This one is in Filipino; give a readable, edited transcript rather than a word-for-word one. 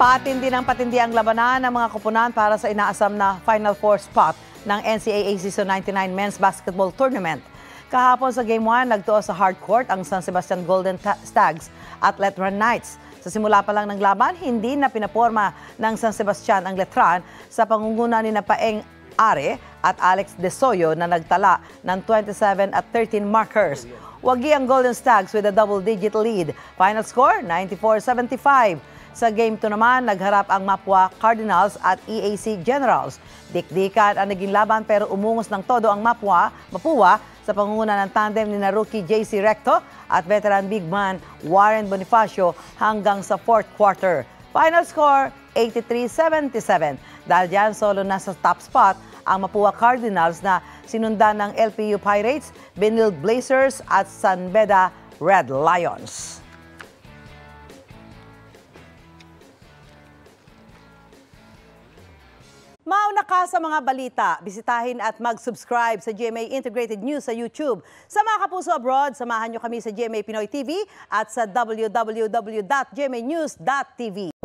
Patindi ng patindi ang labanan ng mga koponan para sa inaasam na Final Four spot ng NCAA Season 99 Men's Basketball Tournament. Kahapon sa Game 1, nagtuo sa hardcourt ang San Sebastian Golden Stags at Letran Knights. Sa simula pa lang ng laban, hindi na pinaporma ng San Sebastian ang Letran sa pangunguna ni Paeng Are at Alex Desoyo na nagtala ng 27 at 13 markers. Wagi ang Golden Stags with a double-digit lead. Final score, 94-75. Sa Game 2 naman, nagharap ang Mapua Cardinals at EAC Generals. Dikdikan ang naging laban pero umungos ng todo ang Mapua sa pangunguna ng tandem ni rookie JC Recto at veteran big man Warren Bonifacio hanggang sa fourth quarter. Final score, 83-77. Dahil dyan, solo na sa top spot ang Mapua Cardinals na sinundan ng LPU Pirates, Benil Blazers at San Beda Red Lions. Mauna ka sa mga balita, bisitahin at mag-subscribe sa GMA Integrated News sa YouTube. Sa mga kapuso abroad, samahan nyo kami sa GMA Pinoy TV at sa www.gmanews.tv.